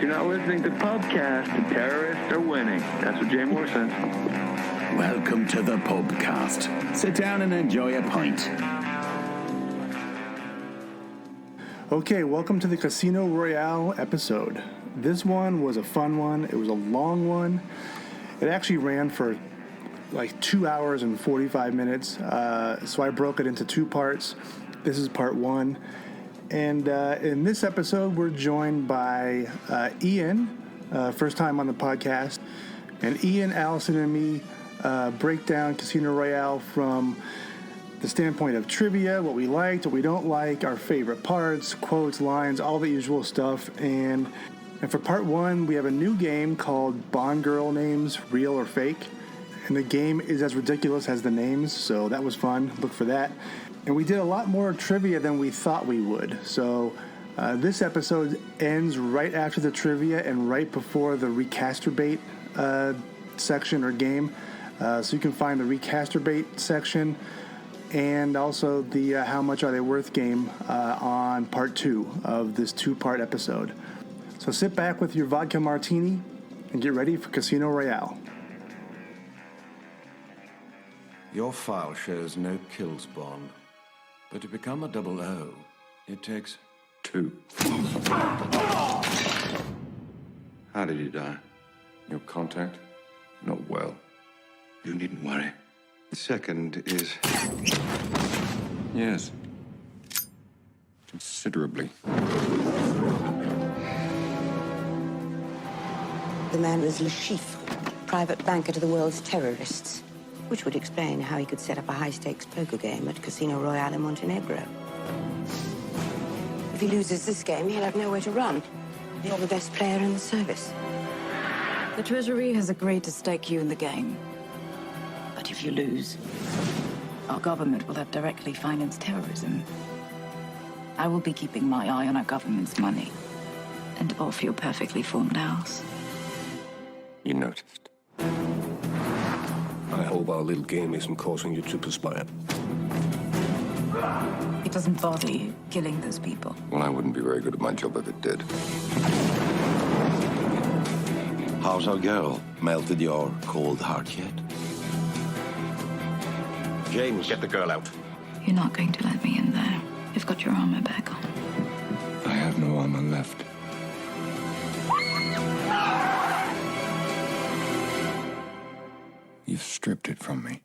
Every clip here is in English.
you're not listening to Pubcast, the terrorists are winning. That's what Jay Moore says. Welcome to the Pubcast. Sit down and enjoy a pint. Okay, welcome to the Casino Royale episode. This one was a fun one. It was a long one. It actually ran for like 2 hours and 45 minutes. So I broke it into two parts. This is part one. And in this episode, we're joined by Ian, first time on the podcast. And Ian, Allison, and me break down Casino Royale from the standpoint of trivia, what we liked, what we don't like, our favorite parts, quotes, lines, all the usual stuff. And for part one, we have a new game called Bond Girl Names, Real or Fake. And the game is as ridiculous as the names, so that was fun. Look for that. And we did a lot more trivia than we thought we would. So this episode ends right after the trivia and right before the Recasturbate section or game. So you can find the Recasturbate section and also the How Much Are They Worth game on part two of this two-part episode. So sit back with your vodka martini and get ready for Casino Royale. Your file shows no kills, Bond. But to become a 00, it takes 2. How did you die? Your contact? Not well. You needn't worry. The second is... Yes. Considerably. The man was Le Chiffre, private banker to the world's terrorists, which would explain how he could set up a high-stakes poker game at Casino Royale in Montenegro. If he loses this game, he'll have nowhere to run. You're the best player in the service. The Treasury has agreed to stake you in the game. But if you lose, our government will have directly financed terrorism. I will be keeping my eye on our government's money and off your perfectly formed house. You noticed. I hope our little game isn't causing you to perspire. It doesn't bother you killing those people. Well, I wouldn't be very good at my job if it did. How's our girl? Melted your cold heart yet? James, get the girl out. You're not going to let me in there. You've got your armor back on. I have no armor left. You've stripped it from me.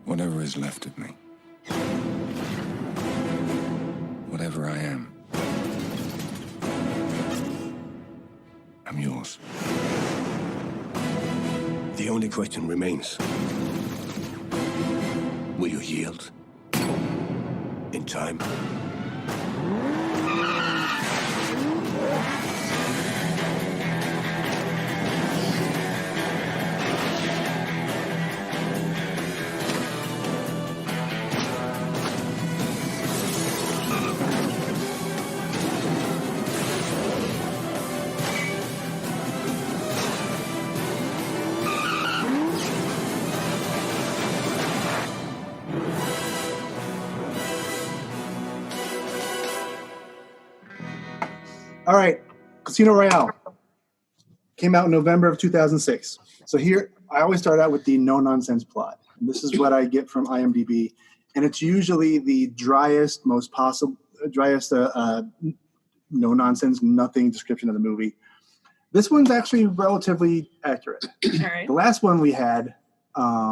Whatever is left of me. Whatever I am. I'm yours. The only question remains. Will you yield? In time? All right, Casino Royale came out in November of 2006. So here, I always start out with the no-nonsense plot. And this is what I get from IMDb. And it's usually the driest, no-nonsense, nothing description of the movie. This one's actually relatively accurate. All right. The last one we had...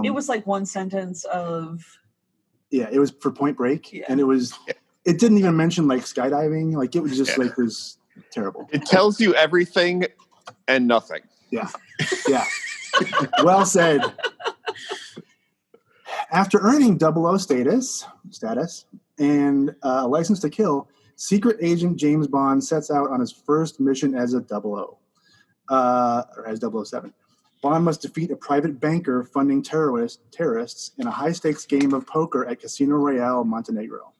it was like one sentence of... Yeah, it was for Point Break. Yeah. And it didn't even mention like skydiving. Like it was just like was terrible. It tells you everything and nothing. Yeah. Yeah. Well said. After earning 00 status and a license to kill, secret agent James Bond sets out on his first mission as a 00, or as 007. Bond must defeat a private banker funding terrorists in a high-stakes game of poker at Casino Royale, Montenegro.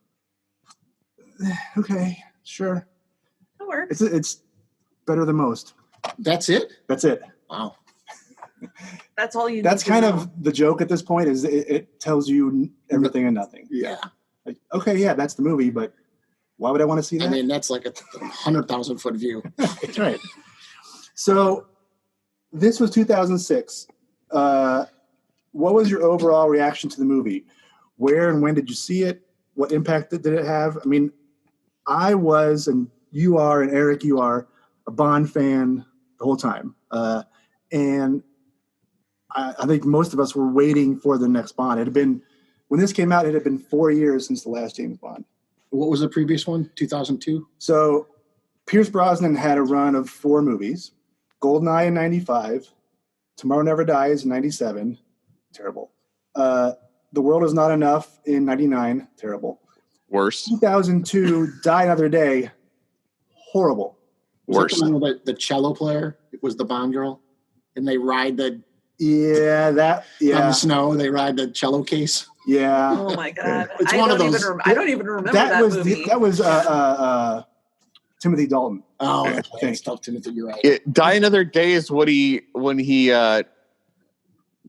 Okay, sure. That works. It's better than most. That's it? That's it. Wow. That's all you. That's need kind to of know. the joke at this point. Is it tells you everything and nothing. Yeah. Like, okay, yeah, that's the movie, but Why would I want to see that? I mean, that's like a 100,000-foot view. That's right. So this was 2006. What was your overall reaction to the movie? Where and when did you see it? What impact did it have? I mean, I was, and you are, and Eric, you are, a Bond fan the whole time. And I think most of us were waiting for the next Bond. It had been, when this came out, it had been 4 years since the last James Bond. What was the previous one? 2002? So Pierce Brosnan had a run of 4 movies. Goldeneye in 95. Tomorrow Never Dies in 97. Terrible. The World Is Not Enough in 99. Terrible. Worse. 2002, Die Another Day. Horrible. Worse. Was that the one with the cello player? It was the Bond girl? And they ride the... Yeah, that... Yeah. On the snow, they ride the cello case? Yeah. Oh my God! It's I one of don't those. Even I don't even remember that movie. That was Timothy Dalton. Oh, I think. Stuff Timothy. You're right. Die Another Day is when he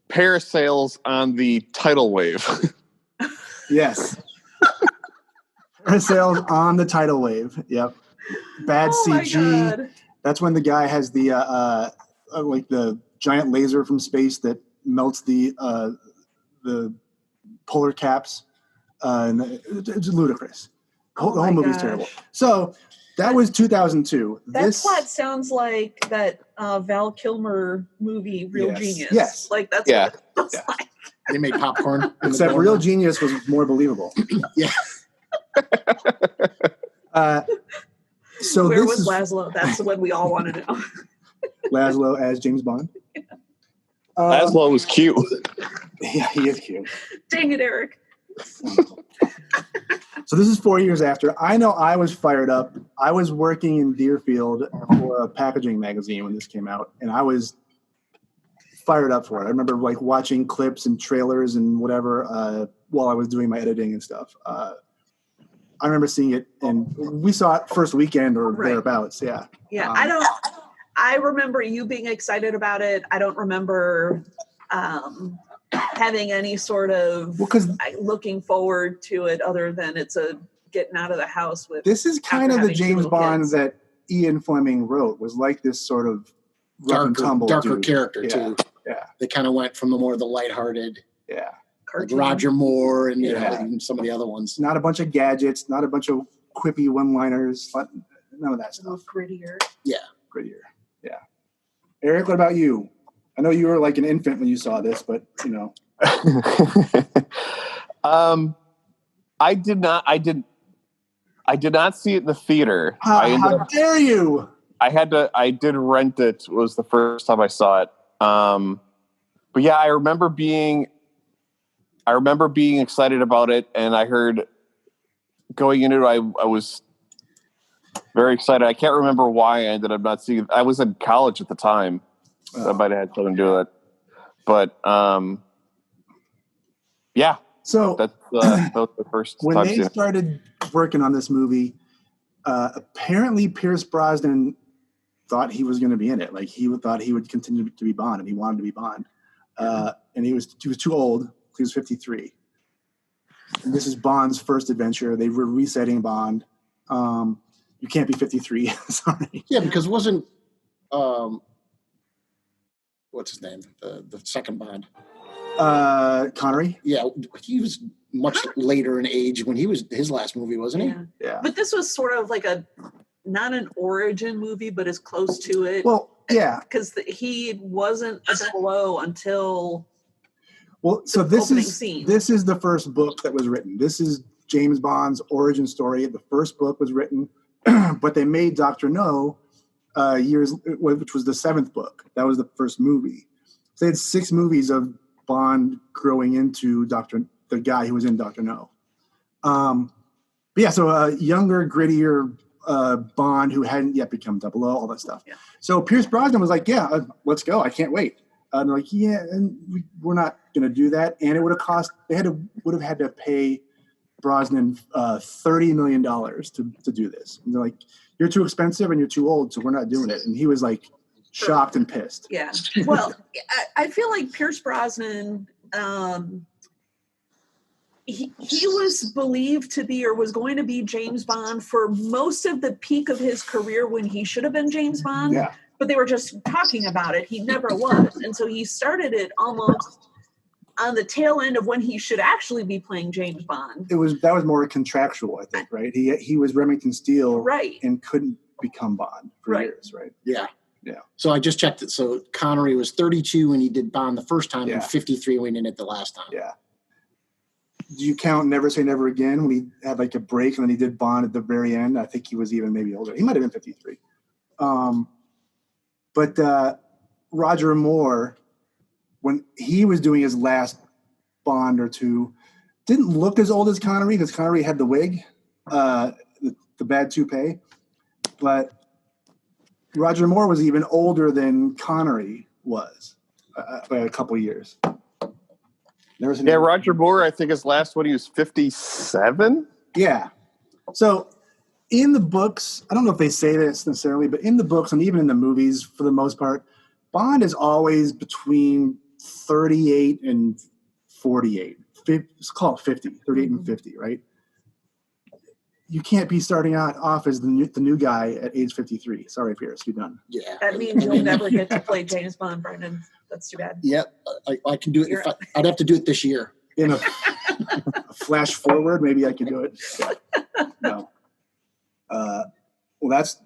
parasails on the tidal wave. Yes. Parasails on the tidal wave. Yep. Bad CG. That's when the guy has the like the giant laser from space that melts the polar caps, and it's ludicrous. The whole movie's terrible. So that was 2002. That plot sounds like that Val Kilmer movie, Real Genius. Yes. Like that's yeah. what it looks like. They made popcorn. Except Real Genius was more believable. Yeah. So where this was is Laszlo? That's what we all want to know. Laszlo as James Bond. Laszlo was cute. Yeah, he is cute. Dang it, Eric. So this is 4 years after. I know I was fired up. I was working in Deerfield for a packaging magazine when this came out, and I was fired up for it. I remember like watching clips and trailers and whatever while I was doing my editing and stuff. I remember seeing it, and we saw it first weekend or thereabouts. Yeah. Yeah, I remember you being excited about it. I don't remember having any sort of looking forward to it other than it's a getting out of the house with. This is kind of the James Bond that Ian Fleming wrote, was like this sort of rough and tumble darker dude. character Yeah. too. Yeah. They kind of went from the more the lighthearted. Yeah. Like Roger Moore and you know, and some of the other ones. Not a bunch of gadgets, not a bunch of quippy one-liners, none of that stuff. Grittier. Yeah. Grittier. Yeah. Eric, what about you? I know you were like an infant when you saw this, but you know. I did not see it in the theater. How dare you? I did rent it. It was the first time I saw it. But yeah, I remember being excited about it, and I heard going into it, I was very excited. I can't remember why I ended up not seeing it. I was in college at the time. That might have had something to do with it. But yeah. So that was the first when time they started working on this movie, apparently Pierce Brosnan thought he was going to be in it. Like he thought he would continue to be Bond, and he wanted to be Bond. And he was too old. He was 53. And this is Bond's first adventure. They were resetting Bond. You can't be 53. Sorry. Yeah, because wasn't what's his name? The second Bond. Connery. Yeah, he was much later in age when his last movie, wasn't he? Yeah. But this was sort of like not an origin movie, but as close to it. Well, yeah. Because he wasn't a blow until. Well, so this is the first book that was written. This is James Bond's origin story. The first book was written, but they made Dr. No which was the 7th book. That was the first movie. So they had 6 movies of Bond growing into the guy who was in Dr. No. But yeah, so a younger, grittier Bond who hadn't yet become 00, all that stuff. Yeah. So Pierce Brosnan was like, yeah, let's go. I can't wait. And they're like, yeah, and we're not going to do that. And it would have cost, would have had to pay Brosnan $30 million to do this. And they're like, you're too expensive and you're too old, so we're not doing it. And he was like shocked and pissed. Yeah. Well, I feel like Pierce Brosnan, he was believed to be or was going to be James Bond for most of the peak of his career when he should have been James Bond. Yeah. But they were just talking about it. He never was. And so he started it almost on the tail end of when he should actually be playing James Bond. That was more contractual, I think, right? He was Remington Steele, right, and couldn't become Bond for years, right? Yeah. Yeah. So I just checked it. So Connery was 32 when he did Bond the first time, and Yeah. 53 when he did it the last time. Yeah. Do you count Never Say Never Again when he had like a break and then he did Bond at the very end? I think he was even maybe older. He might have been 53. But Roger Moore, when he was doing his last Bond or two, didn't look as old as Connery because Connery had the wig, the bad toupee. But Roger Moore was even older than Connery was by a couple years. Roger Moore, I think his last one, he was 57. Yeah. So in the books, I don't know if they say this necessarily, but in the books and even in the movies, for the most part, Bond is always between 38 and 48. Let's call it 50, 38 and 50, right? You can't be starting out off as the new guy at age 53. Sorry, Pierce, you're done. Yeah. That means you'll never get to play James Bond, Brendan. That's too bad. Yeah, I can do it. I'd have to do it this year. In a flash forward, maybe I could do it. No. Well, that's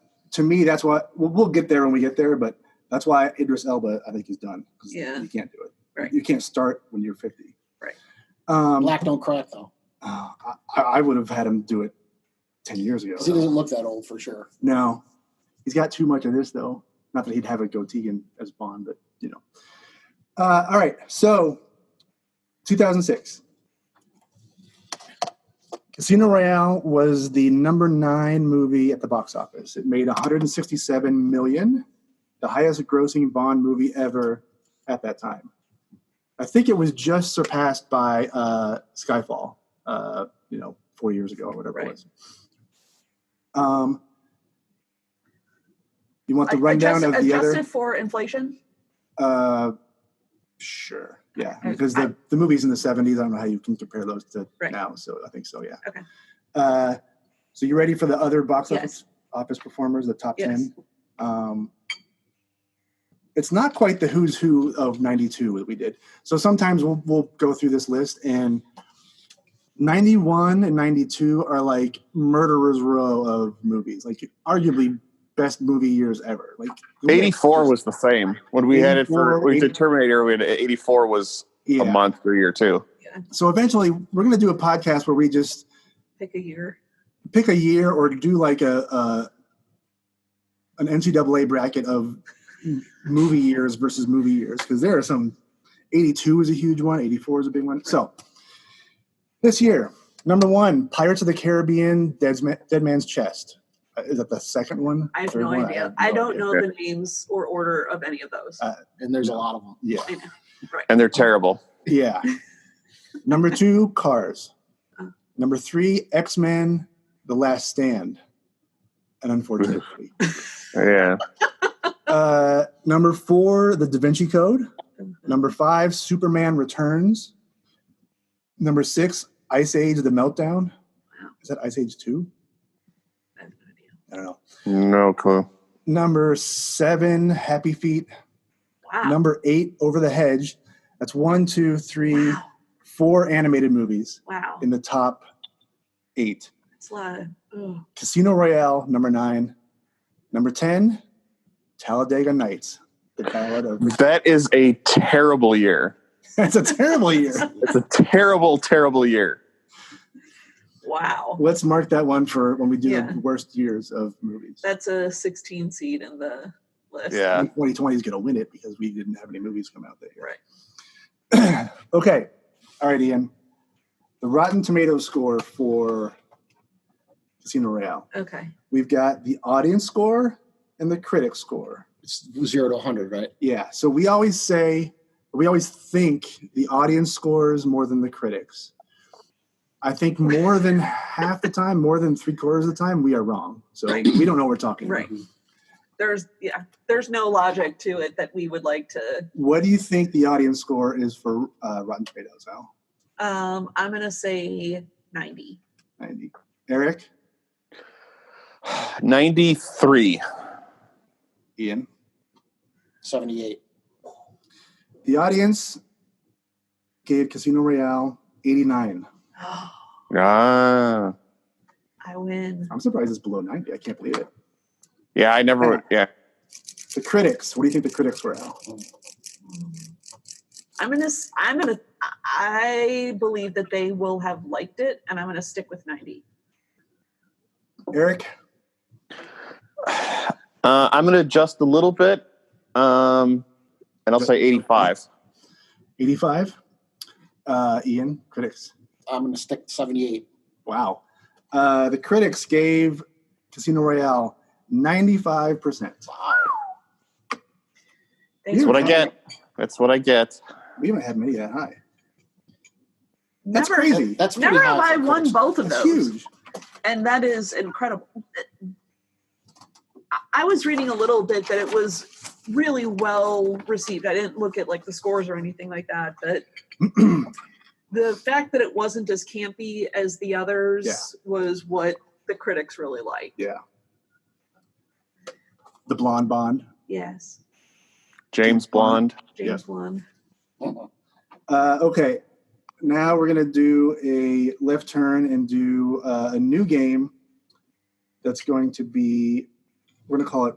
why we'll get there when we get there, but that's why Idris Elba, I think, is done. Yeah. You can't do it. Right. You can't start when you're 50. Right. Black don't crack, though. I would have had him do it 10 years ago. Because he doesn't look that old for sure. No. He's got too much of this, though. Not that he'd have a goatee as Bond, but, you know. All right. So, 2006. Casino Royale was the number 9 movie at the box office. It made $167 million, the highest grossing Bond movie ever at that time. I think it was just surpassed by Skyfall, 4 years ago or whatever it was. You want the rundown of the other? Adjusted for inflation? Sure. Yeah, because the movie's in the 70s. I don't know how you can compare those to now, so I think so, yeah. Okay. So you ready for the other box office performers, the top 10? It's not quite the who's who of 92 that we did. So sometimes we'll go through this list, and 91 and 92 are like murderer's row of movies, like arguably best movie years ever. Like 84 was the same when we had it for the Terminator. We had 84 was a month or a year too. Yeah. So eventually, we're going to do a podcast where we just pick a year, or do like an NCAA bracket of movie years versus movie years, because there are some. 82 is a huge one. 84 is a big one. So this year, number 1, Pirates of the Caribbean, Dead Man's Chest. Is that the second one? I have no idea. I don't know the names or order of any of those. And there's a lot of them. Yeah. I know. Right. And they're terrible. Yeah. Number 2, Cars. Number 3, X-Men, The Last Stand. And unfortunately. Yeah. Number 4, The Da Vinci Code. Number 5, Superman Returns. Number 6, Ice Age: The Meltdown. Wow. Is that Ice Age 2? I have no idea. I don't know. No clue. Number 7, Happy Feet. Wow. Number 8, Over the Hedge. That's 1, 2, 3, 4 animated movies. Wow. In the top 8. That's a lot. Casino Royale, number 9. Number 10, Talladega Nights. The Ballad of... That is a terrible year. That's a terrible year. It's a terrible, terrible year. Wow. Let's mark that one for when we do the worst years of movies. That's a 16 seed in the list. Yeah. 2020 is going to win it because we didn't have any movies come out that year. Right. Okay. All right, Ian. The Rotten Tomatoes score for Casino Royale. Okay. We've got the audience score and the critic score. It's 0 to 100, right? Yeah. So we always think the audience scores more than the critics. I think more than half the time, more than 3/4 of the time, we are wrong. So we don't know what we're talking about. There's no logic to it that we would like to. What do you think the audience score is for Rotten Tomatoes, Al? I'm going to say 90. 90. Eric? 93. Ian? 78. The audience gave Casino Royale 89. Ah. I win. I'm surprised it's below 90. I can't believe it. Yeah, I never. Yeah. The critics. What do you think the critics were, Al? I believe that they will have liked it, and I'm going to stick with 90. Eric? I'm going to adjust a little bit, and I'll say 85. 85? Ian, critics? I'm going to stick 78. Wow. The critics gave Casino Royale 95%. Wow. That's what I get. That's what I get. We haven't had many that high. That's crazy. That's never have I won both of That's those. huge. And that is incredible. I was reading a little bit that it was really well received. I didn't look at like the scores or anything like that, but the fact that it wasn't as campy as the others was what the critics really liked. Yeah. The Blonde Bond. Yes. James Blonde. James Blonde. Okay. Now we're going to do a left turn and do a new game that's going to be, we're going to call it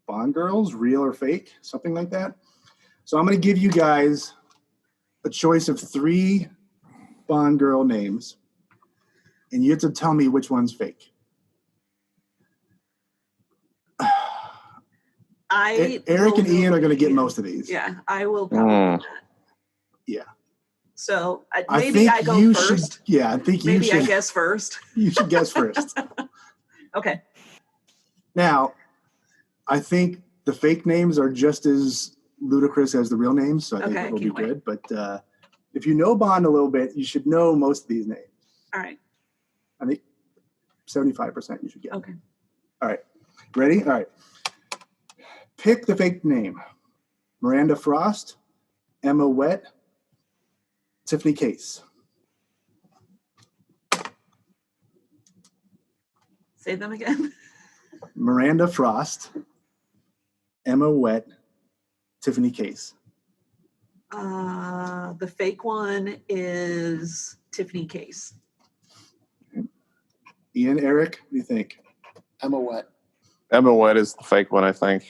Bond Girls, Real or Fake, something like that. So I'm going to give you guys a choice of 3 Bond girl names, and you have to tell me which one's fake. Eric and Ian are going to get most of these. Yeah, I will probably do that. Yeah. So maybe I go first. I think you should. Maybe I guess first. You should guess first. Okay. Now, I think the fake names are just as ludicrous as the real names, so I think it will be good. But if you know Bond a little bit, you should know most of these names. All right. I think 75% you should get. Okay. All right. Ready? All right. Pick the fake name. Miranda Frost, Emma Wett, Tiffany Case. Say them again. Miranda Frost, Emma Wett, Tiffany Case. The fake one is Tiffany Case. Ian, Eric, what do you think? Emma Wett. Emma Wett is the fake one, I think.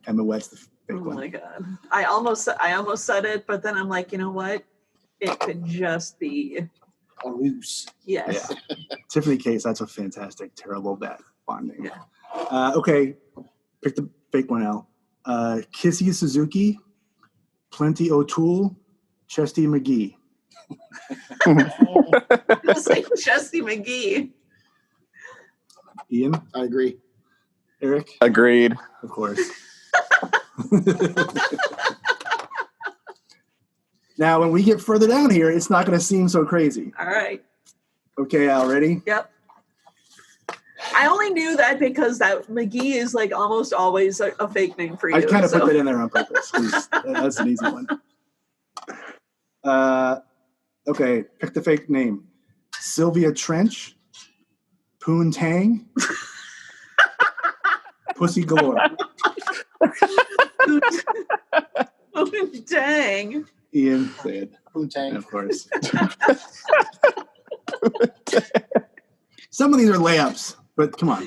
Emma Wett's the fake one. Oh my God. I almost said it, but then I'm like, you know what? It could just be a ruse. Yes. Yeah. Tiffany Case, that's a fantastic, terrible, bad Bond name. Yeah. Okay. Pick the fake one out. Kissy Suzuki, Plenty O'Toole, Chesty McGee. I was like Chesty McGee. Ian? I agree. Eric? Agreed. Of course. Now, when we get further down here, it's not going to seem so crazy. All right. Okay, Al, ready? Yep. I only knew that because that McGee is like almost always a fake name for you. I kind of put that in there on purpose. That's an easy one. Okay, pick the fake name. Sylvia Trench, Poon Tang, Pussy Galore. Poon Tang. Ian, say it. Poon Tang. Of course. Some of these are layups, but come on.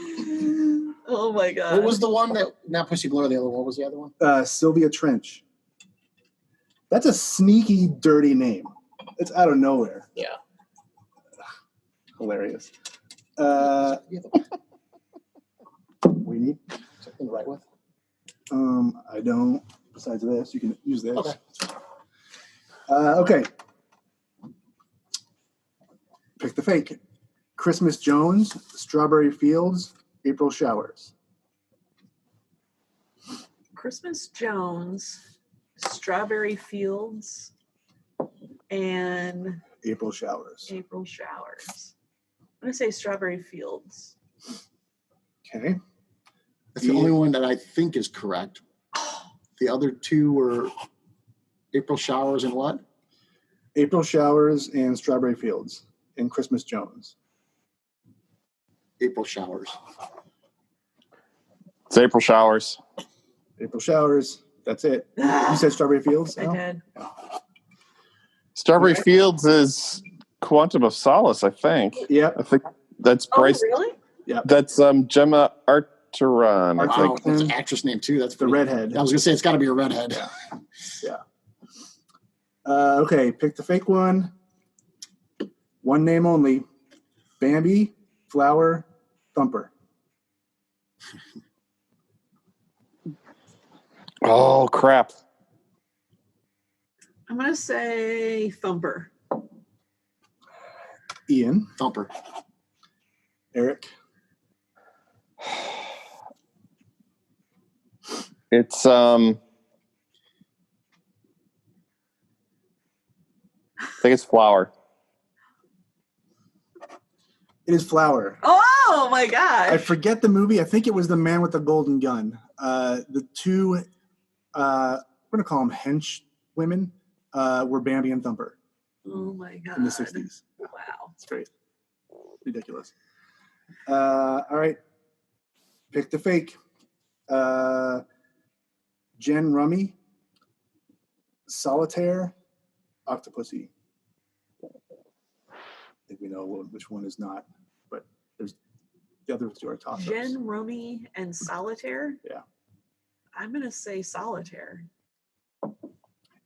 Oh my God. What was the one that, not Pussy Galore, the other one? What was the other one? Sylvia Trench. That's a sneaky, dirty name. It's out of nowhere. Yeah. Hilarious. We need something to write with? I don't. Besides this, you can use this. Okay. Okay. Pick the fake. Christmas Jones, Strawberry Fields, April Showers. Christmas Jones, Strawberry Fields, and April Showers. April Showers. I'm going to say Strawberry Fields. Okay. That's the only one that I think is correct. The other two were April Showers and what? April Showers and Strawberry Fields and Christmas Jones. April Showers. It's April Showers. April Showers. That's it. You said Strawberry Fields? I did. Strawberry Fields is Quantum of Solace, I think. Yeah. I think that's Bryce. Oh, really? Yeah. That's Gemma Arteron. Wow, that's an actress name too. That's the redhead. I was gonna say it's got to be a redhead. Yeah. Okay, pick the fake one. One name only. Bambi, Flower, Thumper. Oh, crap. I'm going to say Thumper. Ian. Thumper. Eric. It's I think it's Flower. It is Flower. Oh my gosh. I forget the movie. I think it was The Man with the Golden Gun. The two, we're going to call them hench women, were Bambi and Thumper. Oh my God. In the 60s. Wow. It's great. Ridiculous. All right. Pick the fake. Jen Rummy, Solitaire, Octopussy. I think we know which one is not, but there's the other two are toss-ups. Jen Rummy and Solitaire? Yeah. I'm going to say Solitaire.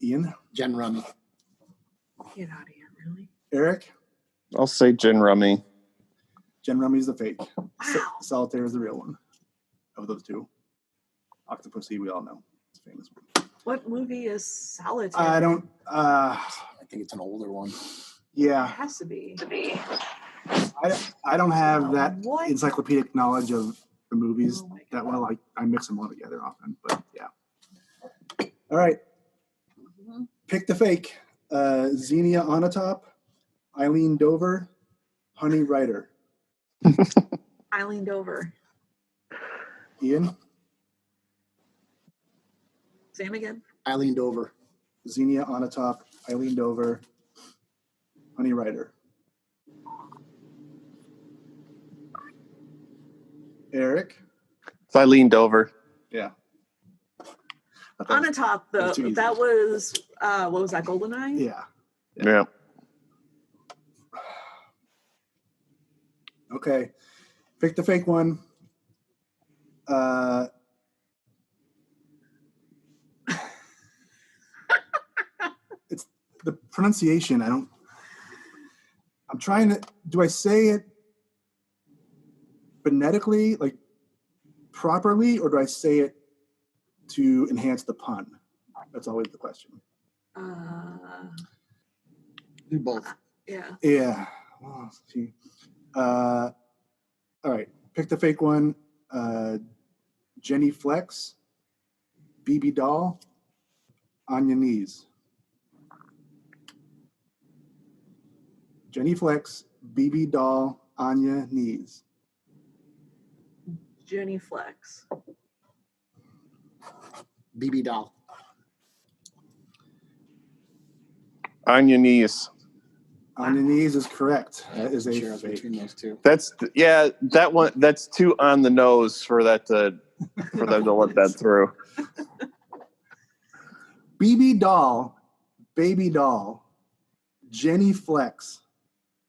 Ian? Jen Rummy. Get out of here, really? Eric? I'll say Jen Rummy. Jen Rummy is the fake. Wow. Solitaire is the real one of those two. Octopussy, we all know. It's a famous one. What movie is Solitaire? I don't... I think it's an older one. Yeah. It has to be. I don't have that What? encyclopedic knowledge of the movies that well. I mix them all together often, but yeah. All right. Pick the fake. Xenia Onatop, Eileen Dover, Honey Ryder. Eileen Dover. Ian? Same again. Eileen Dover. Xenia Onatop, Eileen Dover, Honey Ryder. Eric? It's Eileen Dover. Yeah. On the top, though, that was, what was that, GoldenEye? Yeah. Okay. Pick the fake one. It's the pronunciation. I'm trying to, do I say it phonetically, like properly, or do I say it to enhance the pun? That's always the question. Do both. Yeah. Yeah. Well, let's see. All right. Pick the fake one. Jenny Flex, BB Doll, On Your Knees. Jenny Flex, BB Doll, On Your Knees. Jenny Flex. BB Doll. On Your Knees. On Your Knees is correct. That is a Sure, fake. between those two. That's that one. That's too on the nose for that for them to let that through. BB Doll, Baby Doll, Jenny Flex,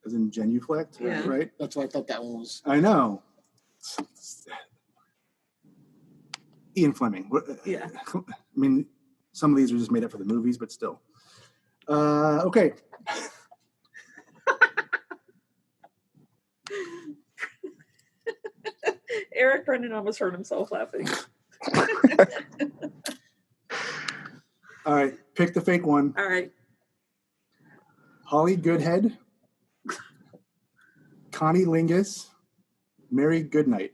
as in genuflect, Yeah. right? That's what I thought that one was. I know. Ian Fleming. Yeah. I mean, some of these are just made up for the movies, but still. Okay. Eric Brennan almost hurt himself laughing. All right. Pick the fake one. All right. Holly Goodhead, Connie Lingus, Mary Goodnight.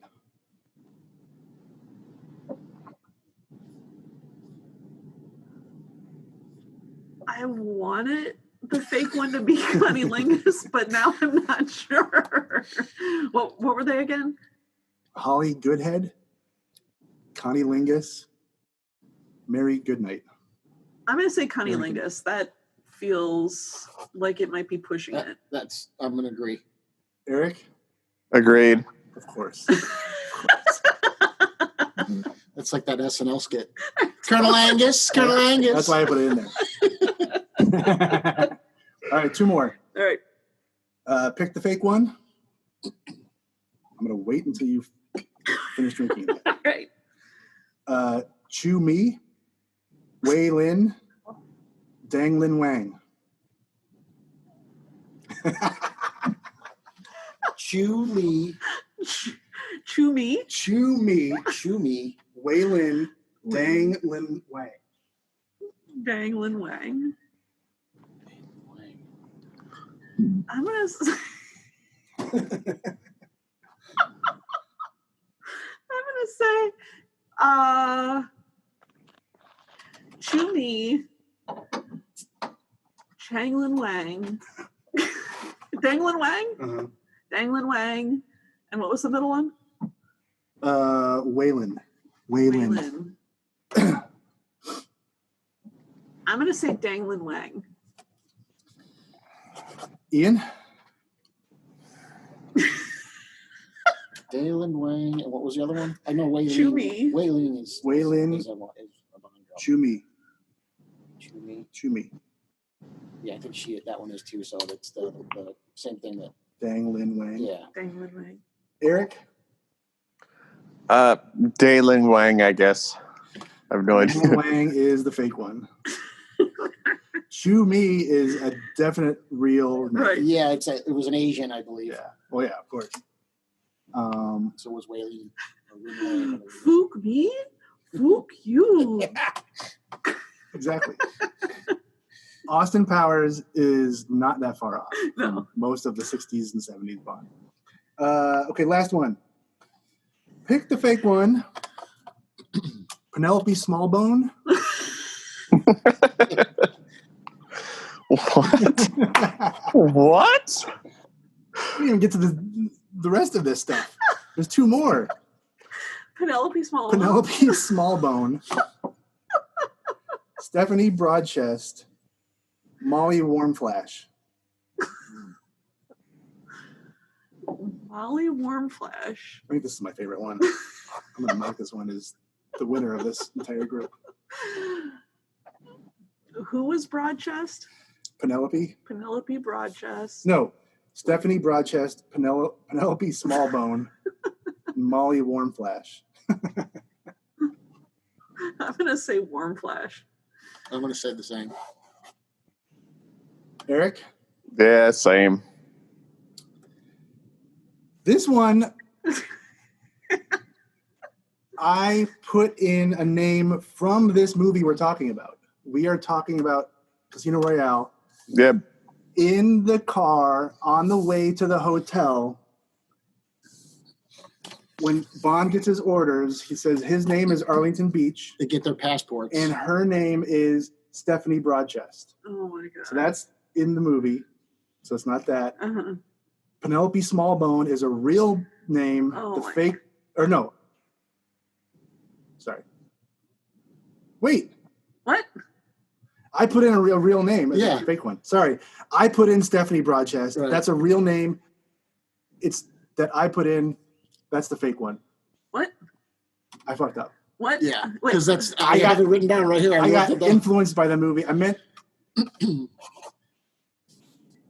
I wanted the fake one to be Connie Lingus, but now I'm not sure. What were they again? Holly Goodhead, Connie Lingus, Mary Goodnight. I'm going to say Connie Lingus. That feels like it might be pushing it. I'm going to agree. Eric? Agreed. Of course. That's like that SNL skit. Colonel Angus. That's why I put it in there. All right, 2 more. All right. Pick the fake one. I'm going to wait until you finish drinking. All right. Chu Mi, Wei Lin, Dang Lin Wang. Chu Mi, Wei Lin, Dang Lin Wang. Dang Lin Wang. I'm gonna say Chu Mi, Changlin Wang, Danglin Wang, Danglin Wang, and what was the middle one? Wei Lin. I'm gonna say Danglin Wang. Ian? Dalen Wang, and what was the other one? I know Wei Chu Lin. Mi. Wei Lin is Wei Lin. is a Bond girl. Chu Mi. Chu Mi. Yeah, I think that one is too. So that's the same thing that. Dang Lin Wang. Yeah. Dang Lin Wang. Eric? Daylin Wang, I guess. I have no idea. Dang Wang is the fake one. Chu Mi is a definite real name. Right. Yeah, it was an Asian, I believe. Yeah. Oh yeah, of course. So was Wei Lin. Fook me? Fook you. Exactly. Austin Powers is not that far off. No. Most of the 60s and 70s Bond. Okay, last one. Pick the fake one. Penelope Smallbone. What? We didn't even get to the rest of this stuff. There's 2 more. Penelope Smallbone. Penelope Smallbone. Stephanie Broadchest. Molly Warmflash. Molly Warmflash. I think this is my favorite one. I'm going to mark this one as the winner of this entire group. Who was Broadchest? Penelope? Penelope Broadchest. No. Stephanie Broadchest, Penelope Smallbone, Molly Warmflash. I'm going to say Warmflash. I'm going to say the same. Eric? Yeah, same. This one, I put in a name from this movie we're talking about. We are talking about Casino Royale. Yep. In the car on the way to the hotel, when Bond gets his orders, he says his name is Arlington Beach. They get their passports. And her name is Stephanie Broadchest. Oh, my God. So that's in the movie. So it's not that. Uh-huh. Penelope Smallbone is a real name. Oh, the my fake, or no. Sorry. Wait. What? I put in a real name. Yeah. A fake one. Sorry. I put in Stephanie Broadchest. Right. That's a real name. It's that I put in. That's the fake one. What? I fucked up. What? Yeah, Wait. because I have it written down right here. I got influenced by the movie. I meant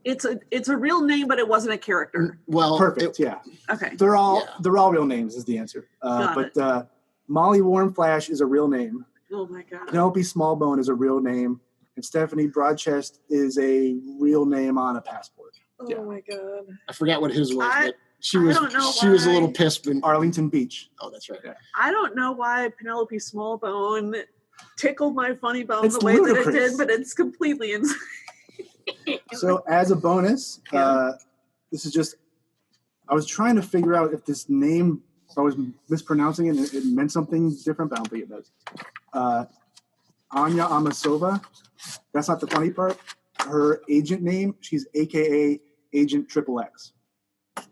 It's a real name, but it wasn't a character. Well, perfect. Yeah. Okay. They're all real names is the answer. But Molly Warmflash is a real name. Oh my God. Penelope Smallbone is a real name, and Stephanie Broadchest is a real name on a passport. Oh my God. I forgot what his was, but she I was don't know she was a why. little pissed. Arlington Beach. Oh, that's right. Yeah. I don't know why Penelope Smallbone tickled my funny bone It's the way that it ludicrous. did, but it's completely insane. So as a bonus, this is just, I was trying to figure out if this name, if I was mispronouncing it, and it meant something different, but I don't think it does. Anya Amasova, that's not the funny part. Her agent name, she's AKA Agent Triple X.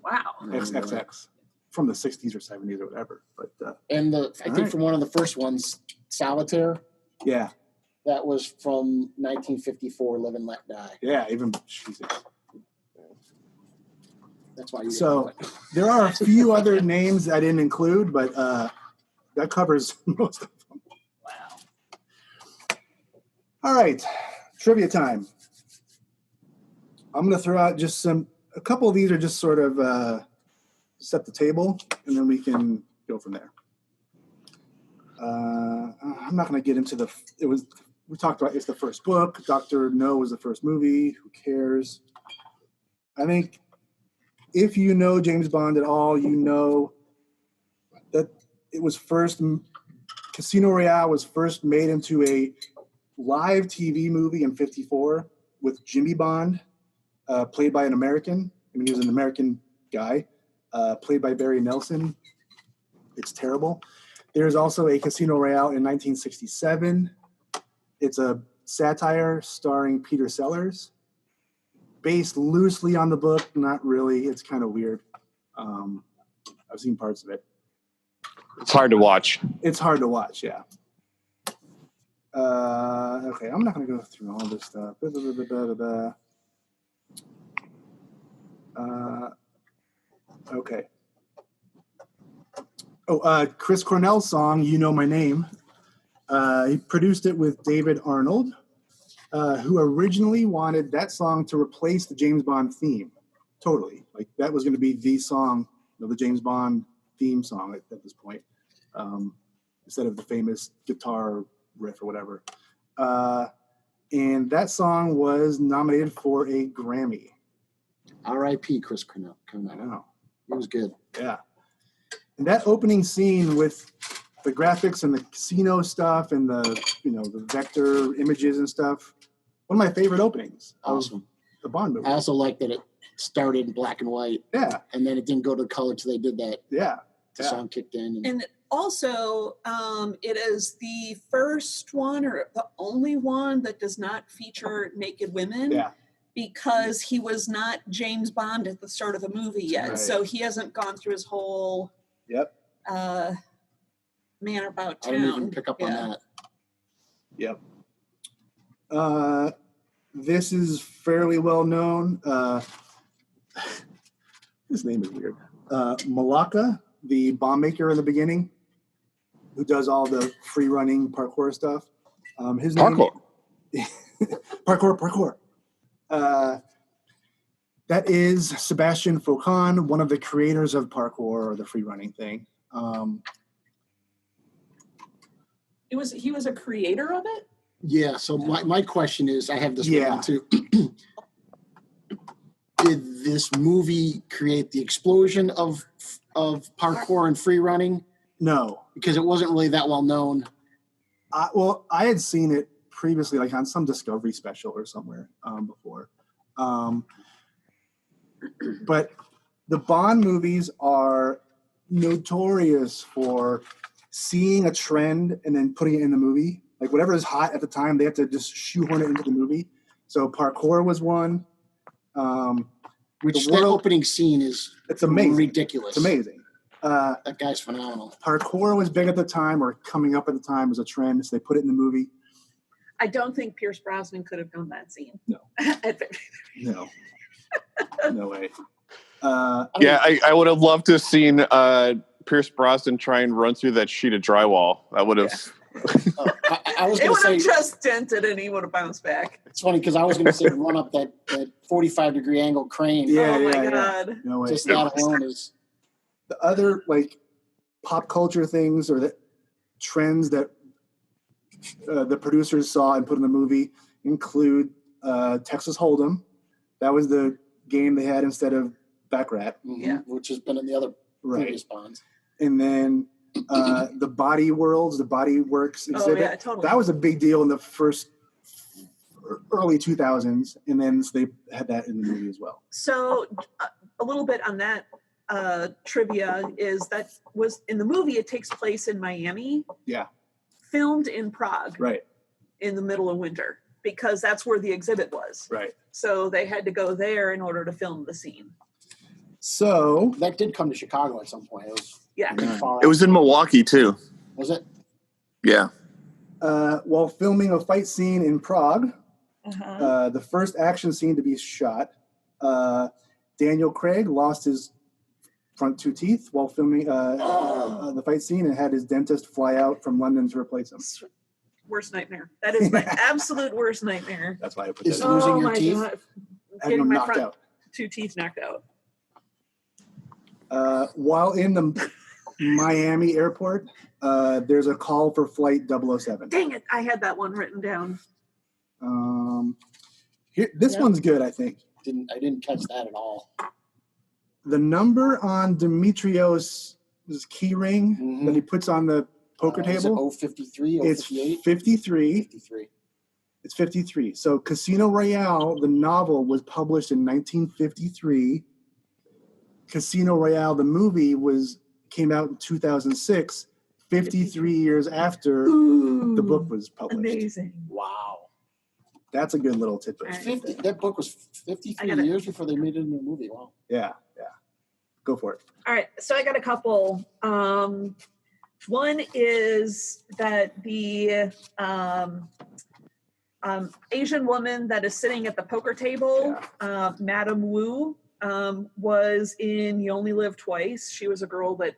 Wow. XXX. From the 60s or 70s or whatever. But And I think from one of the first ones, Solitaire. Yeah. That was from 1954, Live and Let Die. Yeah, even Jesus. That's why you So there are a few other names I didn't include, but that covers most of them. Wow. All right, trivia time. I'm going to throw out just a couple of these are just sort of set the table, and then we can go from there. I'm not going to get into we talked about it's the first book. Dr. No was the first movie. Who cares? I think if you know James Bond at all, you know that it was Casino Royale was first made into a live TV movie in '54 with Jimmy Bond, played by an American. I mean, he was an American guy, played by Barry Nelson. It's terrible. There's also a Casino Royale in 1967. It's a satire starring Peter Sellers, based loosely on the book, not really. It's kind of weird. I've seen parts of it. It's hard to watch. It's hard to watch, yeah. Okay, I'm not going to go through all this stuff. Okay. Chris Cornell's song, You Know My Name. He produced it with David Arnold, who originally wanted that song to replace the James Bond theme. Totally. Like, that was going to be the song, the James Bond theme song at this point, instead of the famous guitar riff or whatever. And that song was nominated for a Grammy. R.I.P. Chris Cornell. I know. He was good. Yeah. And that opening scene with the graphics and the casino stuff and the vector images and stuff, one of my favorite openings. Awesome. The Bond movie. I also like that it started in black and white. Yeah. And then it didn't go to color till they did that. Yeah. The song kicked in. And also, it is the first one or the only one that does not feature naked women. Yeah. Because he was not James Bond at the start of the movie yet. Right. So he hasn't gone through his whole man about town. I didn't even pick up on that. Yep. This is fairly well known. His name is weird. Malaka, the bomb maker in the beginning, who does all the free running parkour stuff. His parkour. Name, parkour. That is Sebastian Faucon, one of the creators of parkour or the free running thing. He was a creator of it? Yeah, so my question is, I have this one too. Did this movie create the explosion of parkour and free running? No. Because it wasn't really that well known. I had seen it previously, like on some Discovery special or somewhere before. But the Bond movies are notorious for seeing a trend and then putting it in the movie. Like whatever is hot at the time, they have to just shoehorn it into the movie. So parkour was one. Which the opening scene it's amazing. Ridiculous. It's amazing. That guy's phenomenal. Parkour was big at the time, or coming up at the time, was a trend, so they put it in the movie. I don't think Pierce Brosnan could have done that scene. No. No. No way. I would have loved to have seen Pierce Brosnan try and run through that sheet of drywall. I would have. I was going to say, would have just dented and he would have bounced back. It's funny because I was going to say run up that 45-degree angle crane. Yeah, oh my God. No way. Just that alone is. The other like pop culture things or the trends that the producers saw and put in the movie include Texas Hold'em. That was the game they had instead of Baccarat. Yeah, which has been in the other previous Bonds. And then the Body Worlds, the Body Works exhibit. Oh, yeah, totally. That was a big deal in the early 2000s, and then they had that in the movie as well. So a little bit on that trivia is that was in the movie. It takes place in Miami. Yeah. Filmed in Prague. Right. In the middle of winter because that's where the exhibit was. Right. So they had to go there in order to film the scene. So that did come to Chicago at some point. It was far. It was in Milwaukee too. Was it? Yeah. While filming a fight scene in Prague, the first action scene to be shot, Daniel Craig lost his front 2 teeth while filming the fight scene and had his dentist fly out from London to replace them. Worst nightmare. That is my absolute worst nightmare. That's why I put that. Is losing your teeth? God. Having Getting them my knocked front out. 2 teeth knocked out. While in the Miami airport, there's a call for flight 007. Dang it! I had that one written down. This one's good, I think. I didn't catch that at all. The number on Demetrios' key ring that he puts on the poker table. Is it 053, It's 058? 53. 53. It's 53. So Casino Royale, the novel, was published in 1953. Casino Royale, the movie, came out in 2006, 53 years after the book was published. Amazing. Wow. That's a good little tidbit. 50, that book was 53 years before they made it into a movie. Wow. Yeah. Go for it. All right, so I got a couple. One is that the Asian woman that is sitting at the poker table, Madame Wu, was in You Only Live Twice. She was a girl that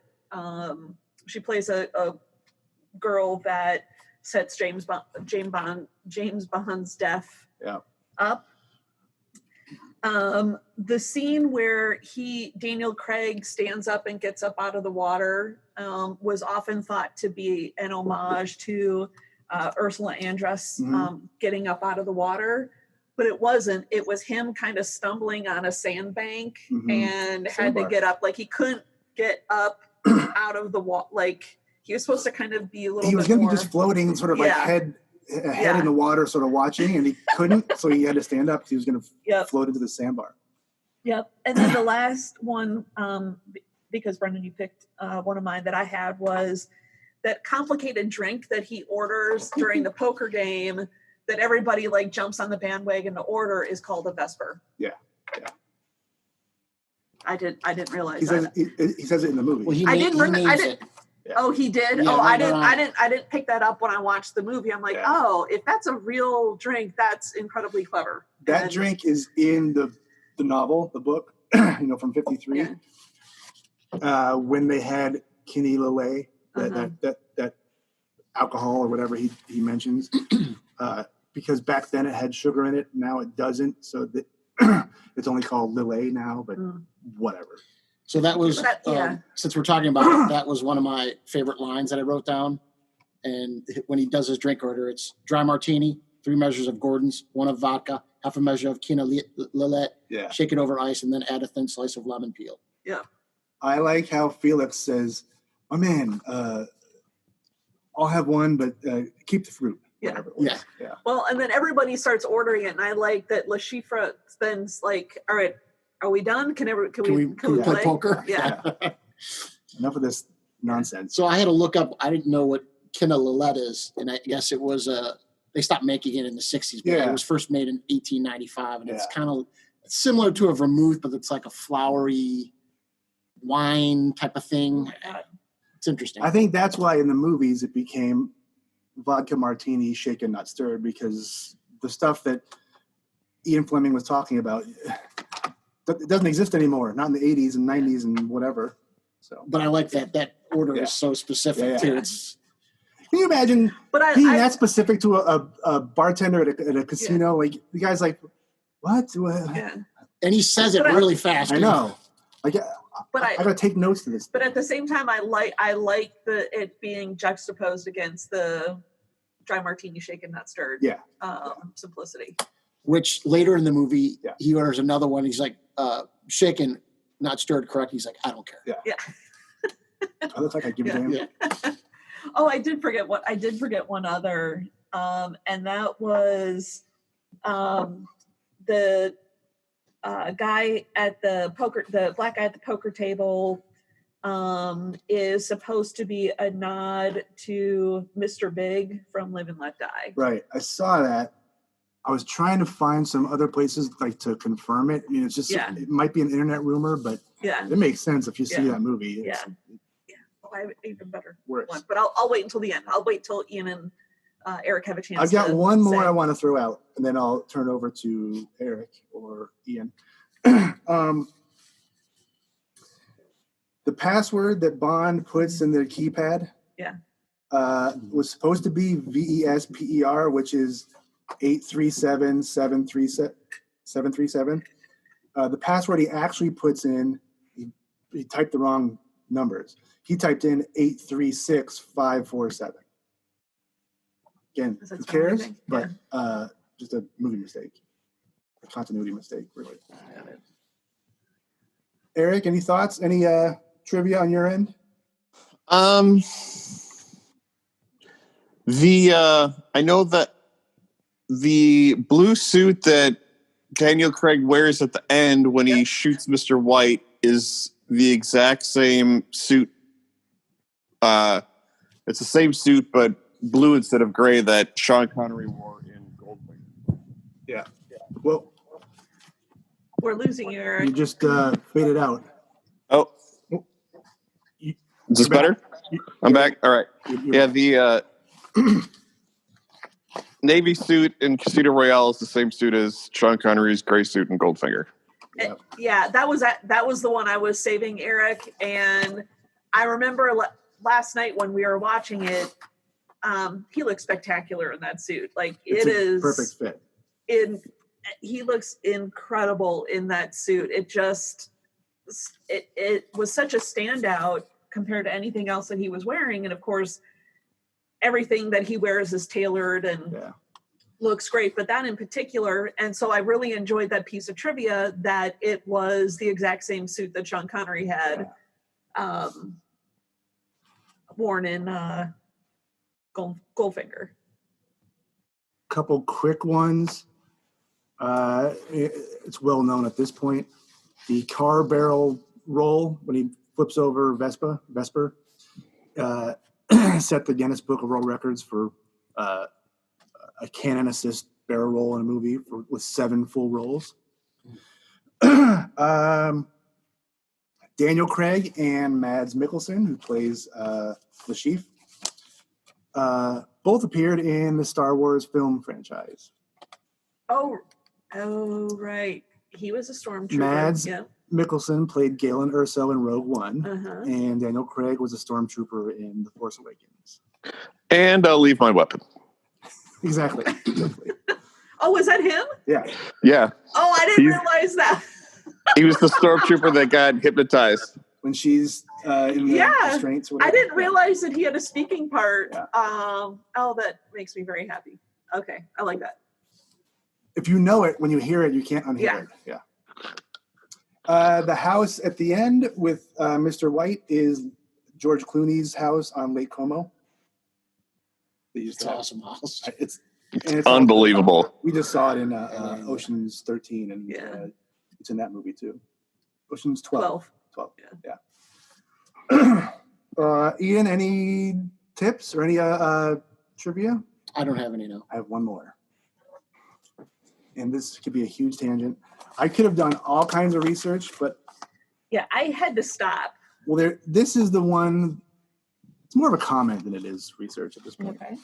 she plays a girl that sets James Bond's death up. The scene where Daniel Craig stands up and gets up out of the water was often thought to be an homage to Ursula Andress getting up out of the water, but it wasn't. It was him kind of stumbling on a sandbank and had to get up. Like he couldn't get up out of the water. Like he was supposed to kind of be a little. He was going to be just floating, sort of like head in the water, sort of watching, and he couldn't, so he had to stand up because he was going to float into the sandbar. Yep. And then the last one, because Brendan, you picked one of mine that I had, was that complicated drink that he orders during the poker game that everybody like jumps on the bandwagon to order is called a Vesper. Yeah. I didn't realize he that. He says it in the movie. Well, I didn't. Yeah. Oh, he did. Yeah, I didn't pick that up when I watched the movie. I'm like, oh, if that's a real drink, that's incredibly clever. That drink is in the novel, the book, from 53. Yeah. When they had Kinney Lillet, that alcohol or whatever he mentions, because back then it had sugar in it. Now it doesn't. So it's only called Lillet now, but whatever. So that was, since we're talking about it, that was one of my favorite lines that I wrote down. And when he does his drink order, it's dry martini, 3 measures of Gordon's, 1 of vodka, half a measure of Quina Lillet, shake it over ice, and then add a thin slice of lemon peel. Yeah. I like how Felix says, "Oh man, I'll have one, but keep the fruit." Yeah. Yeah. Well, and then everybody starts ordering it, and I like that Le Chiffre then's like, "All right, are we done? Can we play poker?" Yeah. Enough of this nonsense. So I had to look up. I didn't know what Quina Lillet is, and I guess it was they stopped making it in the 60s, but it was first made in 1895, and it's kind of similar to a vermouth, but it's like a flowery wine type of thing. It's interesting. I think that's why in the movies it became vodka martini, shaken not stirred, because the stuff that Ian Fleming was talking about, it doesn't exist anymore. Not in the 80s and 90s and whatever. So, but I like that order is so specific too. It's. Can you imagine being that specific to a bartender at a casino? Like the guy's like, "What?" And he says it really fast. I know. Like, I gotta take notes to this. But at the same time, I like it being juxtaposed against the dry martini shaken not stirred. Simplicity. Which later in the movie, he orders another one. He's like, shaken, not stirred, correct? He's like, I don't care. Yeah. I look like I give a damn. Yeah. Oh, I did forget one other, and that was the guy at the black guy at the poker table is supposed to be a nod to Mr. Big from Live and Let Die. Right. I saw that. I was trying to find some other places like to confirm it. I mean, it's just it might be an internet rumor, but it makes sense if you see that movie. Well, I have an even better one, but I'll wait until the end. I'll wait till Ian and Eric have a chance. I've got to one more say. I want to throw out, and then I'll turn over to Eric or Ian. The password that Bond puts in their keypad was supposed to be VESPER, which is 837-737. The password he actually puts in, he typed the wrong numbers. He typed in 836-547. Again, who cares? But just a movie mistake, a continuity mistake, really. Eric, any thoughts? Any trivia on your end? I know that the blue suit that Daniel Craig wears at the end when he shoots Mr. White is the exact same suit. It's the same suit, but blue instead of gray that Sean Connery wore in Goldfinger. Yeah. Well, we're losing you, Eric. You just faded out. Oh. Is this better? I'm back. All right. Yeah, the Navy suit in Casino Royale is the same suit as Sean Connery's gray suit in Goldfinger. Yeah, that was the one I was saving, Eric. And I remember last night when we were watching it, he looks spectacular in that suit. Like it is perfect fit. He looks incredible in that suit. It was such a standout compared to anything else that he was wearing. And of course, everything that he wears is tailored and looks great, but that in particular. And so I really enjoyed that piece of trivia that it was the exact same suit that Sean Connery had worn in Goldfinger. Couple quick ones. It's well known at this point. The car barrel roll when he flips over Vesper set the Guinness Book of World Records for a cannon assist barrel roll in a movie with 7 full rolls. Daniel Craig and Mads Mikkelsen, who plays the Chief, both appeared in the Star Wars film franchise. Oh, right. He was a stormtrooper. Mads Mikkelsen played Galen Erso in Rogue One, and Daniel Craig was a stormtrooper in The Force Awakens. And I'll leave my weapon. Exactly. Oh, was that him? Yeah. Yeah. Oh, I didn't realize that. He was the stormtrooper that got hypnotized. When she's in the restraints. I didn't realize that he had a speaking part. Yeah. That makes me very happy. Okay, I like that. If you know it, when you hear it, you can't unhear it. Yeah. The house at the end with Mr. White is George Clooney's house on Lake Como. It's an awesome house. It's unbelievable. We just saw it in Ocean's 13, and it's in that movie too. Ocean's 12. 12. Yeah. Ian, any tips or any trivia? I don't have any, no. I have one more. And this could be a huge tangent. I could have done all kinds of research, but I had to stop. Well, this is the one. It's more of a comment than it is research at this point. Okay.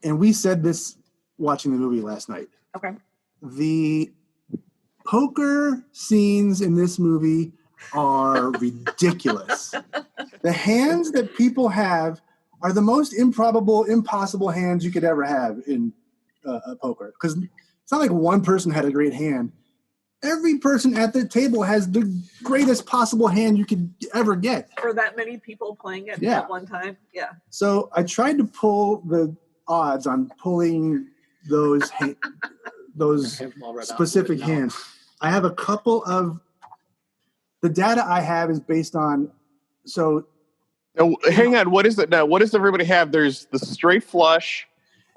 And we said this watching the movie last night. Okay. The poker scenes in this movie are ridiculous. The hands that people have are the most impossible hands you could ever have in a poker, because it's not like one person had a great hand. Every person at the table has the greatest possible hand you could ever get. For that many people playing it at one time. Yeah. So I tried to pull the odds on pulling those specific hands. I have a couple of the data I have is based on. So now, hang on. What is it now? What does everybody have? There's the straight flush.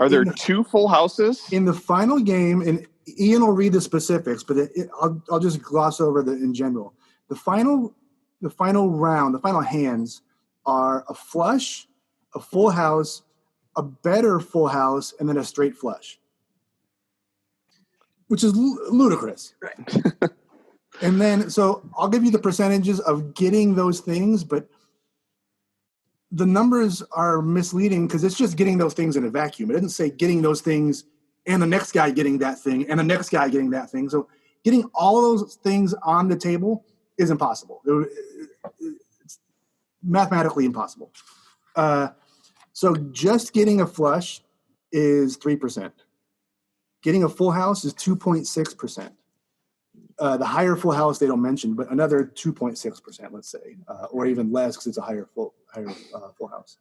Are there 2 full houses? In the final game, and Ian will read the specifics, but I'll just gloss over in general. The final round, the final hands are a flush, a full house, a better full house, and then a straight flush, which is ludicrous. Right. And then, so I'll give you the percentages of getting those things, but the numbers are misleading because it's just getting those things in a vacuum. It doesn't say getting those things and the next guy getting that thing and the next guy getting that thing. So getting all those things on the table is impossible. It's mathematically impossible. So just getting a flush is 3%. Getting a full house is 2.6%. The higher full house they don't mention, but another 2.6%, let's say, or even less because it's a higher full house.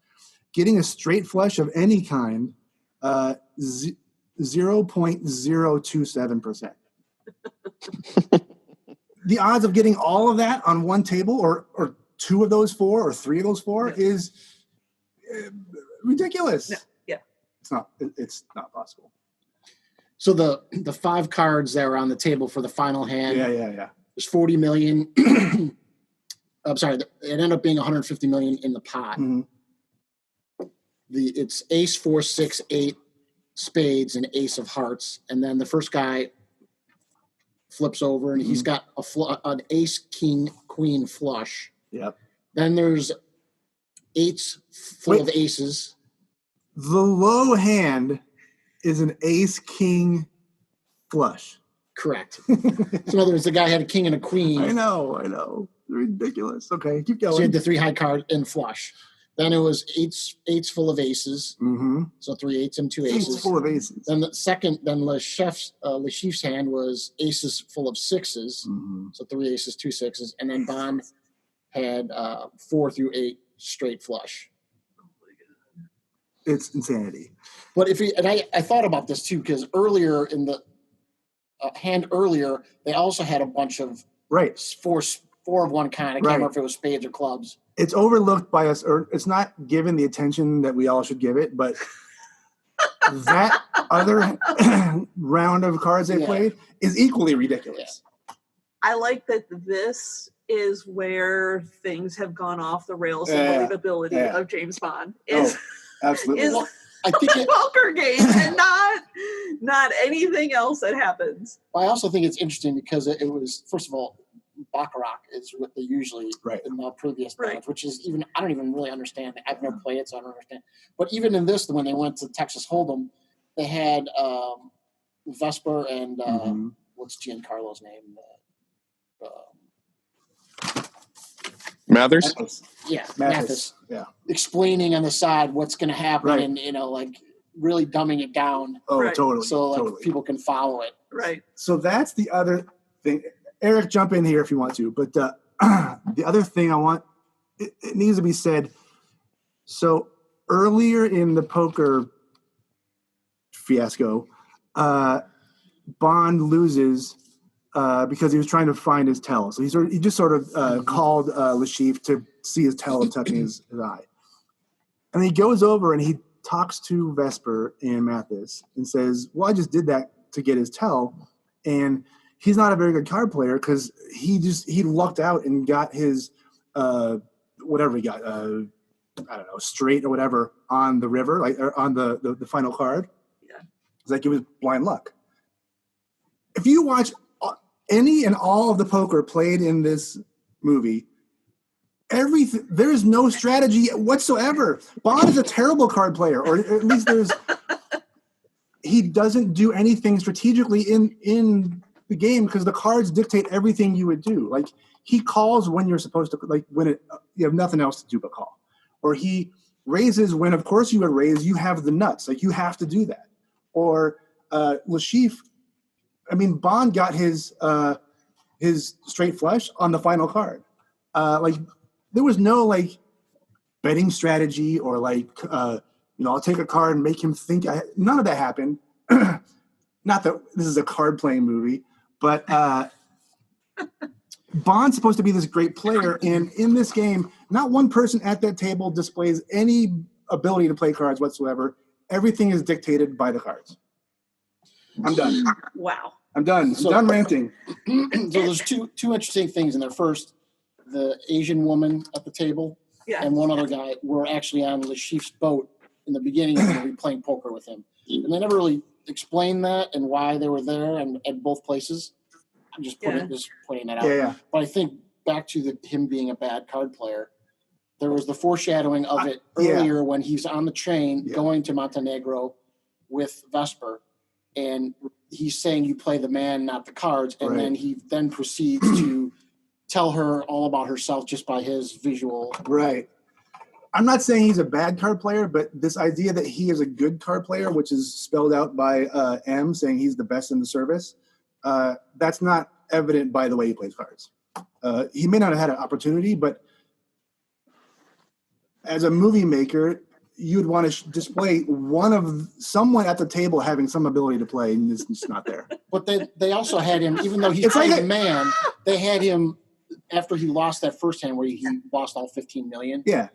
Getting a straight flush of any kind, 0.027%. The odds of getting all of that on one table, or two of those four, or three of those four, is ridiculous. No. Yeah, it's not possible. So the 5 cards that were on the table for the final hand. Yeah. There's 40 million. I'm sorry, it ended up being 150 million in the pot. Mm-hmm. It's ace, 4, 6, 8 spades and ace of hearts, and then the first guy flips over and he's got an ace, king, queen flush. Yep. Then there's 8s full of aces. The low hand is an ace king flush. Correct. So in other words, the guy had a king and a queen. I know. Ridiculous. Okay, keep going. So you had the 3 high card and flush. Then it was 8s full of aces. Mm-hmm. So 3 8s and 2 aces. 8s full of aces. Then the second, Le Chiffre's hand was aces full of 6s. Mm-hmm. So 3 aces, 2 6s. And then Bond had 4 through 8 straight flush. It's insanity. But I thought about this too, because earlier in the hand earlier, they also had a bunch of four of one kind. I can't remember if it was spades or clubs. It's overlooked by us, or it's not given the attention that we all should give it, but that other round of cards they played is equally ridiculous. Yeah. I like that this is where things have gone off the rails in believability of James Bond. Absolutely. Is I think the poker game and not anything else that happens. I also think it's interesting because it was, first of all, Baccarat is what they usually in the previous rounds, which is I don't even really understand. I've never played it, so I don't understand. But even in this, when they went to Texas Hold'em, they had Vesper and what's Giancarlo's name? Mathers? Yeah, Mathis. Yeah. Explaining on the side what's going to happen and, like really dumbing it down. Oh, totally. So people can follow it. Right. So that's the other thing. Eric, jump in here if you want to. But the other thing I want, it needs to be said. So earlier in the poker fiasco, Bond loses because he was trying to find his tell. So he just sort of called Le Chiffre to see his tell of tucking his eye. And he goes over and he talks to Vesper and Mathis and says, well, I just did that to get his tell. And he's not a very good card player because he lucked out and got his whatever he got, I don't know, straight or whatever on the river, or on the final card. Yeah. It's like it was blind luck. If you watch any and all of the poker played in this movie, there is no strategy whatsoever. Bond is a terrible card player, or at least he doesn't do anything strategically in the game because the cards dictate everything you would do. Like he calls when you're supposed to, like when you have nothing else to do but call, or he raises when of course you would raise. You have the nuts, like you have to do that. Or Le Chiffre, I mean Bond got his straight flush on the final card. Like there was no like betting strategy or like I'll take a card and make him think. None of that happened. Not that this is a card playing movie, but Bond's supposed to be this great player, and in this game, not one person at that table displays any ability to play cards whatsoever. Everything is dictated by the cards. I'm done. Wow. I'm done. I'm done ranting. So there's two interesting things in there. First, the Asian woman at the table and one other guy were actually on Le Chiffre's boat in the beginning of the movie playing poker with him. And they never really explained that and why they were there and at both places. I'm just pointing that out. Yeah. But I think back to him being a bad card player, There was the foreshadowing of it earlier when he's on the train going to Montenegro with Vesper, and he's saying you play the man, not the cards, and then he then proceeds to tell her all about herself just by his visual. Right. I'm not saying he's a bad card player, but this idea that he is a good card player, which is spelled out by M, saying he's the best in the service, that's not evident by the way he plays cards. He may not have had an opportunity, but as a movie maker, you'd want to display someone at the table having some ability to play, and it's just not there. But they also had him, even though he's playing a man, they had him after he lost that first hand where he lost all 15 million. Yeah.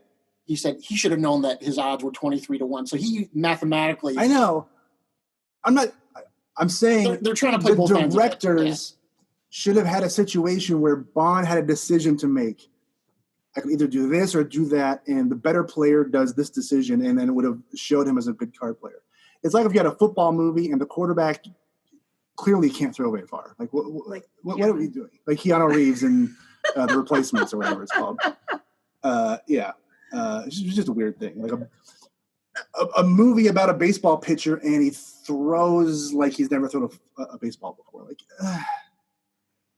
He said he should have known that his odds were 23-1. So he mathematically. I know. I'm saying they're trying to play both hands. The directors should have had a situation where Bond had a decision to make. I can either do this or do that, and the better player does this decision, and then it would have showed him as a good card player. It's like if you had a football movie and the quarterback clearly can't throw very far. Like, what are we doing? Like Keanu Reeves in The Replacements or whatever it's called. It's just a weird thing. Like a movie about a baseball pitcher, and he throws like he's never thrown a baseball before. Like,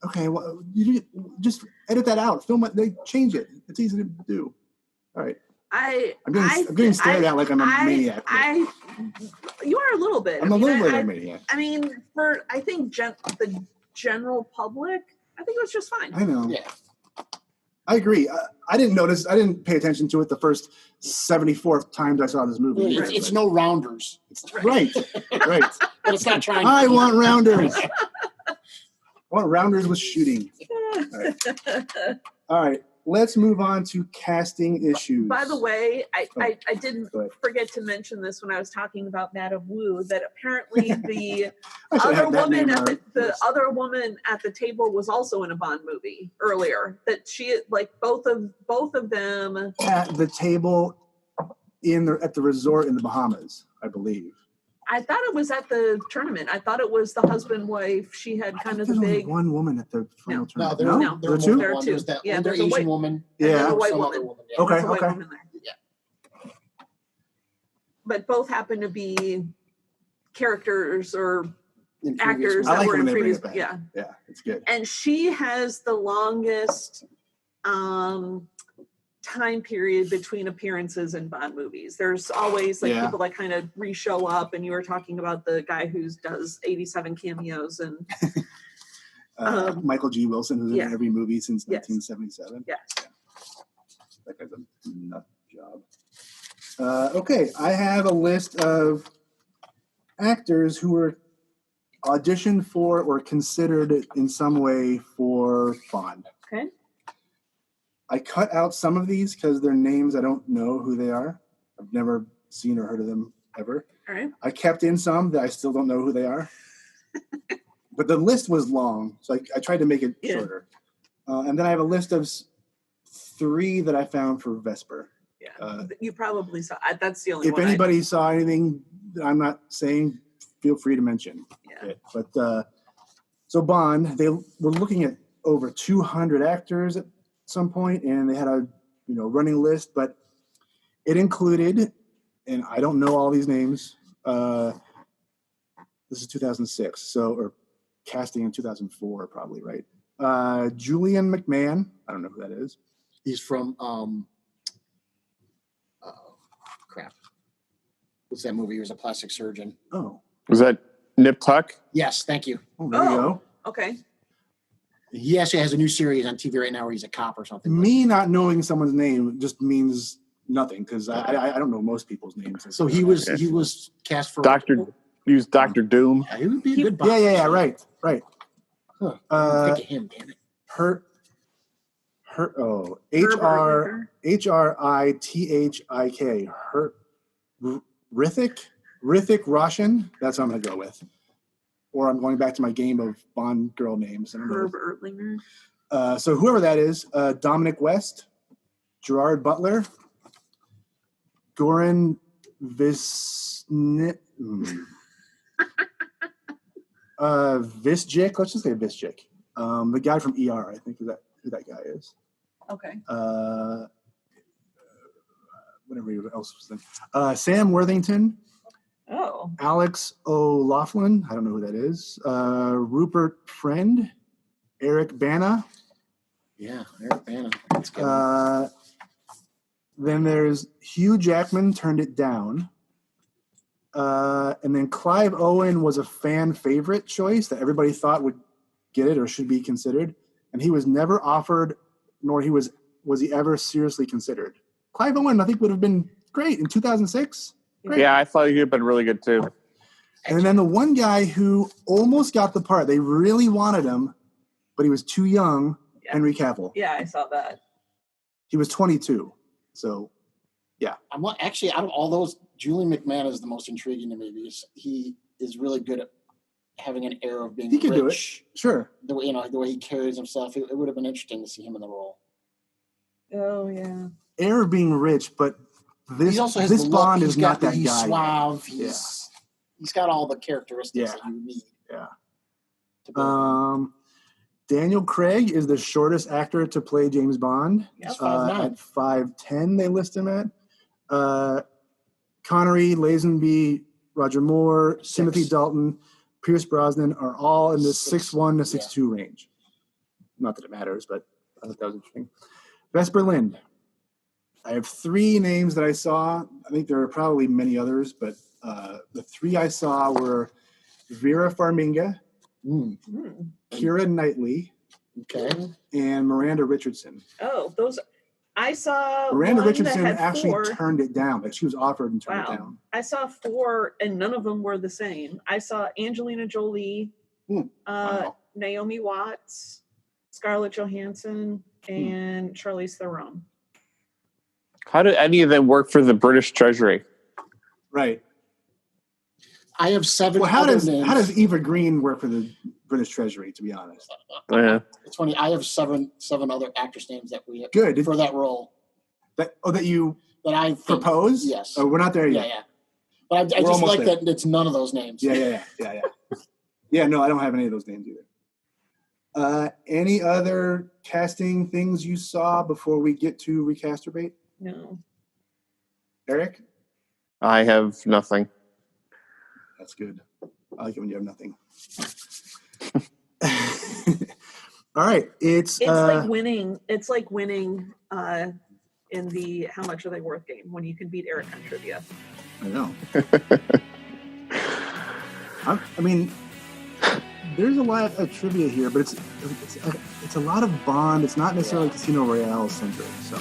okay, well, you just edit that out. Film it. They change it. It's easy to do. All right. I'm getting stared at like I'm a maniac. You are a little bit. I'm a little bit of a maniac. I mean, I think the general public, I think it was just fine. I know. Yeah. I agree. I didn't notice. I didn't pay attention to it the first 74th times I saw this movie. It's no rounders. Right. But it's not trying. I want rounders. I want rounders with shooting. All right. Let's move on to casting issues. By the way, I didn't forget to mention this when I was talking about Madame Wu, that apparently the other woman at the table was also in a Bond movie earlier. That she, like, both of them at the table at the resort in the Bahamas, I believe. I thought it was at the tournament. I thought it was the husband wife. She had kind of the big. One woman at the final tournament. No, there are two. There are two. There's that older Asian woman. Yeah, there's a white woman. Yeah. Okay. White woman there. Yeah. But both happen to be characters or actors that were in previous. Yeah, it's good. And she has the longest time period between appearances in Bond movies. There's always people that kind of re-show up, and you were talking about the guy who does 87 cameos and Michael G. Wilson, who's in every movie since 1977. Yes. Yeah. That guy's a nut job. Okay, I have a list of actors who were auditioned for or considered in some way for Bond. Okay. I cut out some of these because they're names I don't know who they are. I've never seen or heard of them ever. All right. I kept in some that I still don't know who they are. But the list was long, so I tried to make it shorter. And then I have a list of 3 that I found for Vesper. Yeah, you probably saw. That's the only if one. If anybody saw anything that I'm not saying, feel free to mention it. But so Bond, they were looking at over 200 actors at some point, and they had a running list, but it included, and I don't know all these names. This is 2006, or casting in 2004, probably, right? Julian McMahon, I don't know who that is. He's from crap. What's that movie? He was a plastic surgeon. Oh, was that Nip Tuck? Yes, thank you. Oh, there you go. Okay. He actually has a new series on TV right now where he's a cop or something. Me not knowing someone's name just means nothing because I don't know most people's names. So he was cast for He was Dr. Doom. Yeah, he would be a good Bond. Yeah, right. Huh. Think of him, damn it. Hrithik Roshan. That's what I'm gonna go with. Or I'm going back to my game of Bond girl names. Herb Ertlinger. So whoever that is, Dominic West, Gerard Butler, Goran Visjic. Let's just say Visjic. The guy from ER, I think, is that who that guy is. Okay. whatever else was in. Sam Worthington. Oh. Alex O'Loughlin. I don't know who that is. Rupert Friend. Eric Bana. Yeah, Eric Bana. That's good. Then there's Hugh Jackman turned it down. And then Clive Owen was a fan favorite choice that everybody thought would get it or should be considered. And he was never offered, nor was he ever seriously considered. Clive Owen, I think, would have been great in 2006. Great. Yeah, I thought he'd have been really good too. And then the one guy who almost got the part, they really wanted him, but he was too young, Henry Cavill. Yeah, I saw that. He was 22. So, yeah. Actually, out of all those, Julian McMahon is the most intriguing to me because he is really good at having an air of being he can rich. Do it. Sure. The way he carries himself, it would have been interesting to see him in the role. Oh, yeah. Air of being rich, but this Bond is not that he's guy. Suave. He's got all the characteristics that you need. Yeah. Daniel Craig is the shortest actor to play James Bond. Yep. At 5'10", they list him at. Connery, Lazenby, Roger Moore, Timothy Dalton, Pierce Brosnan are all in the 6'1" to 6'2" range. Not that it matters, but I thought that was interesting. Vesper Lind. I have 3 names that I saw. I think there are probably many others, but the 3 I saw were Vera Farmiga, Keira Knightley, and Miranda Richardson. Oh, those I saw. Miranda one Richardson that had actually 4. turned it down. Like she was offered and turned it down. I saw 4, and none of them were the same. I saw Angelina Jolie, Naomi Watts, Scarlett Johansson, and Charlize Theron. How do any of them work for the British Treasury? Right. I have 7. Well, how does names. Eva Green work for the British Treasury? To be honest, Yeah. It's funny. I have seven other actress names that we have good for that role. That I think, propose? Yes. Oh, we're not there yet. Yeah. But I just like that it's none of those names. Yeah. Yeah, no, I don't have any of those names either. Any other casting things you saw before we get to Recasturbate? No. Eric? I have nothing. That's good. I like it when you have nothing. All right. It's like winning. It's like winning in the how much are they worth game when you can beat Eric on trivia. I know. I mean, there's a lot of trivia here, but it's a lot of Bond. It's not necessarily Casino Royale centric. So